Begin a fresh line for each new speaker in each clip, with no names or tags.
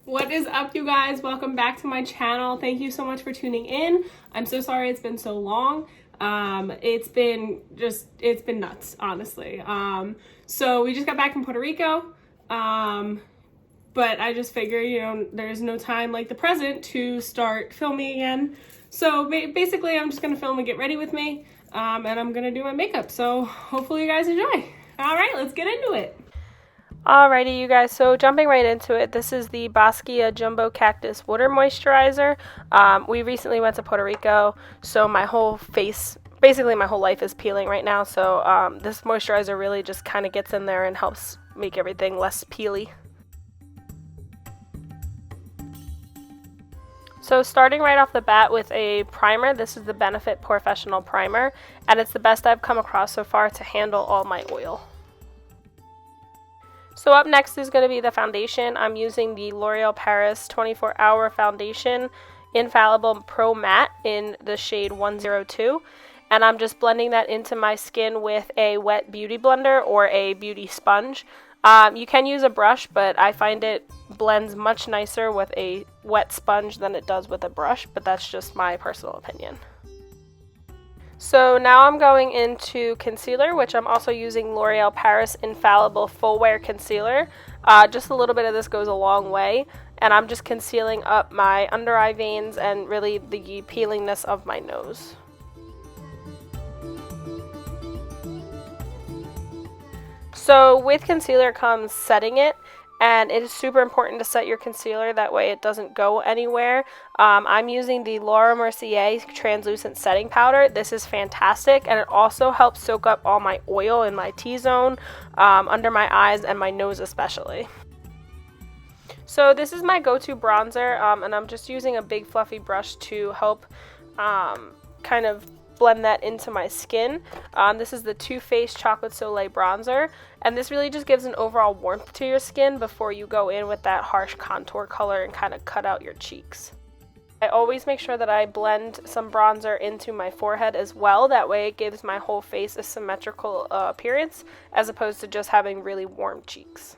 What is up, you guys? Welcome back to my channel. Thank you so much for tuning in. I'm so sorry it's been so long. It's been nuts, honestly. So we just got back from Puerto Rico. But I just figure, there's no time like the present to start filming again. So basically, I'm just gonna film and get ready with me. And I'm gonna do my makeup. So hopefully you guys enjoy. All right, let's get into it. Alrighty, you guys, so jumping right into it, this is the Basquiat Jumbo Cactus Water Moisturizer. We recently went to Puerto Rico, so my whole face, basically my whole life is peeling right now, so this moisturizer really just kind of gets in there and helps make everything less peely. So starting right off the bat with a primer, this is the Benefit Professional Primer, and it's the best I've come across so far to handle all my oil. So up next is going to be the foundation. I'm using the L'Oreal Paris 24 Hour Foundation Infallible Pro Matte in the shade 102. And I'm just blending that into my skin with a wet beauty blender or a beauty sponge. You can use a brush, but I find it blends much nicer with a wet sponge than it does with a brush, but that's just my personal opinion. So now I'm going into concealer, which I'm also using L'Oreal Paris Infallible Full Wear Concealer. Just a little bit of this goes a long way, and I'm just concealing up my under eye veins and really the peelingness of my nose. So with concealer comes setting it. And it is super important to set your concealer, that way it doesn't go anywhere. I'm using the Laura Mercier Translucent Setting Powder. This is fantastic, and it also helps soak up all my oil in my T-zone, under my eyes and my nose especially. So this is my go-to bronzer, and I'm just using a big fluffy brush to help kind of blend that into my skin. This is the Too Faced Chocolate Soleil Bronzer, and this really just gives an overall warmth to your skin before you go in with that harsh contour color and kind of cut out your cheeks. I always make sure that I blend some bronzer into my forehead as well, that way it gives my whole face a symmetrical appearance as opposed to just having really warm cheeks.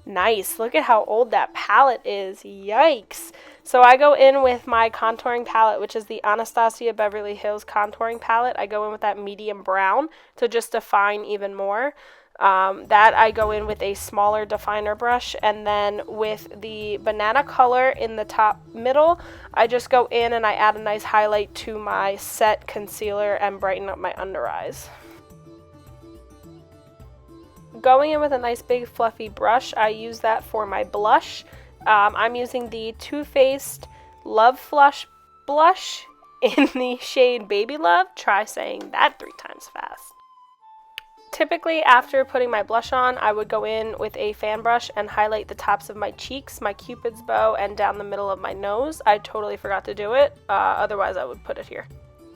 Nice, look at how old that palette is, yikes. So I go in with my contouring palette, which is the Anastasia Beverly Hills contouring palette. I go in with that medium brown to just define even more. That I go in with a smaller definer brush, and then with the banana color in the top middle, I just go in and I add a nice highlight to my set concealer and brighten up my under eyes. Going in with a nice big fluffy brush, I use that for my blush. I'm using the Too Faced Love Flush blush in the shade Baby Love. Try saying that 3 times fast. Typically, after putting my blush on, I would go in with a fan brush and highlight the tops of my cheeks, my cupid's bow, and down the middle of my nose. I totally forgot to do it, otherwise I would put it here.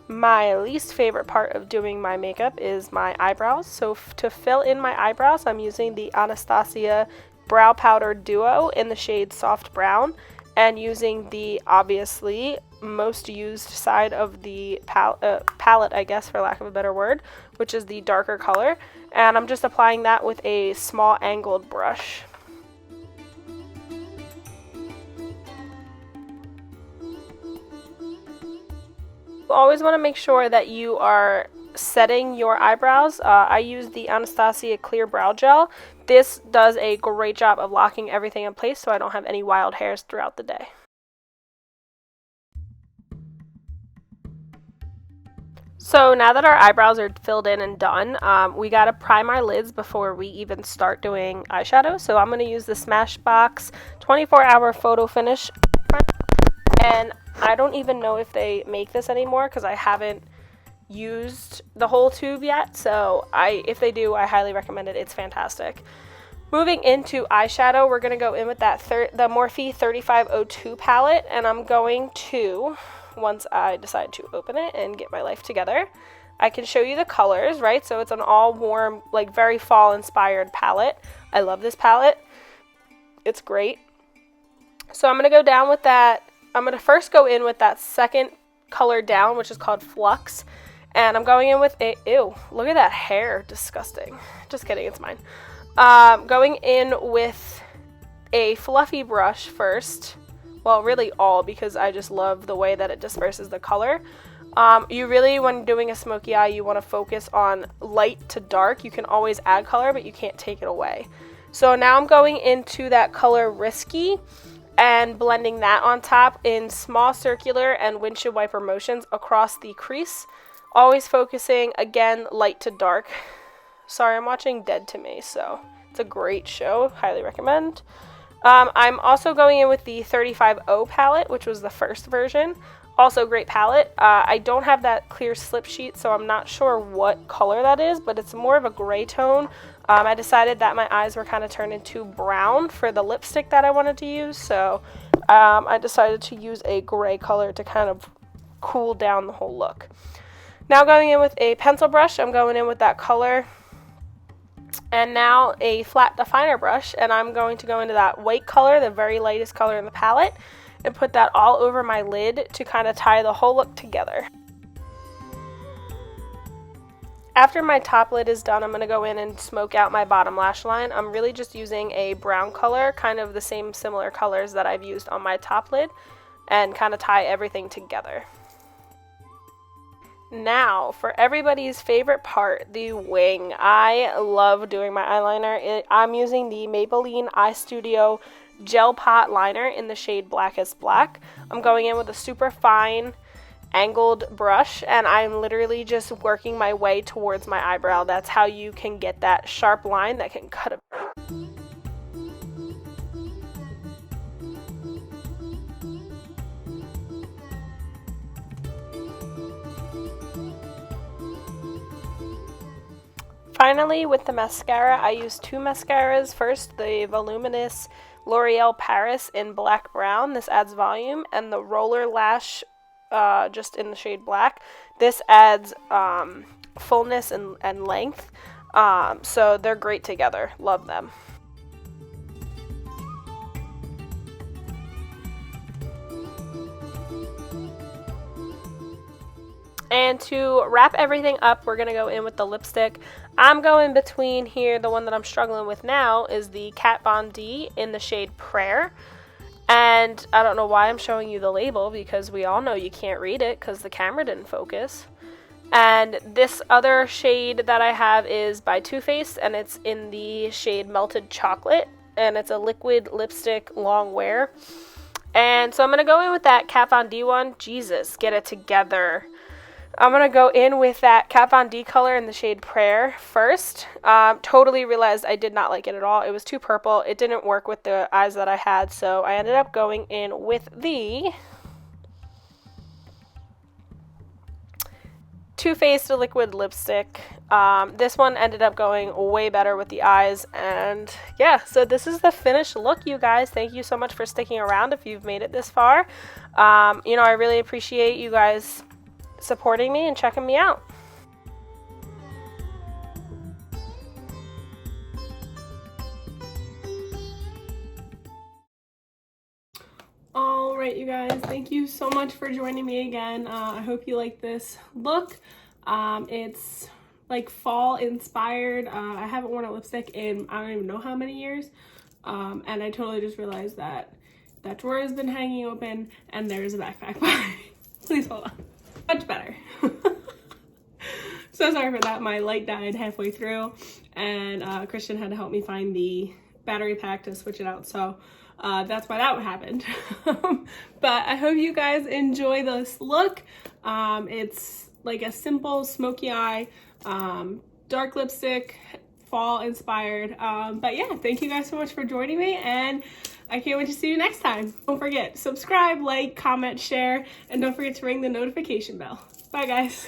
My least favorite part of doing my makeup is my eyebrows. So to fill in my eyebrows, I'm using the Anastasia Brow Powder Duo in the shade Soft Brown, and using the obviously most used side of the palette, I guess, for lack of a better word, which is the darker color. And I'm just applying that with a small angled brush. You always want to make sure that you are setting your eyebrows. I use the Anastasia Clear Brow Gel. This does a great job of locking everything in place so I don't have any wild hairs throughout the day. So now that our eyebrows are filled in and done, we gotta prime our lids before we even start doing eyeshadow. So I'm gonna use the Smashbox 24 Hour Photo Finish, and I don't even know if they make this anymore because I haven't used the whole tube yet, so if they do, I highly recommend it. It's fantastic. Moving into eyeshadow, we're going to go in with that the Morphe 3502 palette, and I'm going to, once I decide to open it and get my life together, I can show you the colors, right? So it's an all warm, like very fall inspired palette. I love this palette. It's great. So I'm going to go down with that. I'm going to first go in with that second color down, which is called Flux. And I'm going in with a, ew, look at that hair, disgusting. Just kidding, it's mine. Going in with a fluffy brush first. Well, really all, because I just love the way that it disperses the color. You really, when doing a smoky eye, you want to focus on light to dark. You can always add color, but you can't take it away. So now I'm going into that color Risky and blending that on top in small circular and windshield wiper motions across the crease. Always focusing, again, light to dark. Sorry, I'm watching Dead to Me, so it's a great show. Highly recommend. I'm also going in with the 35O palette, which was the first version. Also great palette. I don't have that clear slip sheet, so I'm not sure what color that is, but it's more of a gray tone. I decided that my eyes were kind of turned into brown for the lipstick that I wanted to use, so I decided to use a gray color to kind of cool down the whole look. Now going in with a pencil brush, I'm going in with that color. And now a flat definer brush, and I'm going to go into that white color, the very lightest color in the palette, and put that all over my lid to kind of tie the whole look together. After my top lid is done, I'm going to go in and smoke out my bottom lash line. I'm really just using a brown color, kind of the same similar colors that I've used on my top lid, and kind of tie everything together. Now, for everybody's favorite part, the wing. I love doing my eyeliner. I'm using the Maybelline Eye Studio Gel Pot Liner in the shade Blackest Black. I'm going in with a super fine angled brush, and I'm literally just working my way towards my eyebrow. That's how you can get that sharp line that can cut a Finally, with the mascara, I used two mascaras. First, the voluminous L'Oreal Paris in black brown. This adds volume, and the Roller Lash just in the shade black. This adds fullness and length. So they're great together. Love them. And to wrap everything up, we're going to go in with the lipstick. I'm going between here. The one that I'm struggling with now is the Kat Von D in the shade Prayer. And I don't know why I'm showing you the label, because we all know you can't read it because the camera didn't focus. And this other shade that I have is by Too Faced, and it's in the shade Melted Chocolate. And it's a liquid lipstick long wear. And so I'm going to go in with that Kat Von D one. Jesus, get it together. I'm going to go in with that Kat Von D color in the shade Prayer first. Totally realized I did not like it at all. It was too purple. It didn't work with the eyes that I had, so I ended up going in with the Too Faced liquid lipstick. This one ended up going way better with the eyes, and yeah, so this is the finished look, you guys. Thank you so much for sticking around if you've made it this far. You know, I really appreciate you guys supporting me and checking me out. Alright, you guys, thank you so much for joining me again. I hope you like this look. It's like fall inspired. I haven't worn a lipstick in I don't even know how many years, and I totally just realized that that drawer has been hanging open and there's a backpack behind. Please hold on. Much better. So sorry for that. My light died halfway through, and Christian had to help me find the battery pack to switch it out, so that's why that happened. But I hope you guys enjoy this look. It's like a simple smoky eye, dark lipstick, fall inspired. But yeah, thank you guys so much for joining me, and I can't wait to see you next time. Don't forget, subscribe, like, comment, share, and don't forget to ring the notification bell. Bye, guys.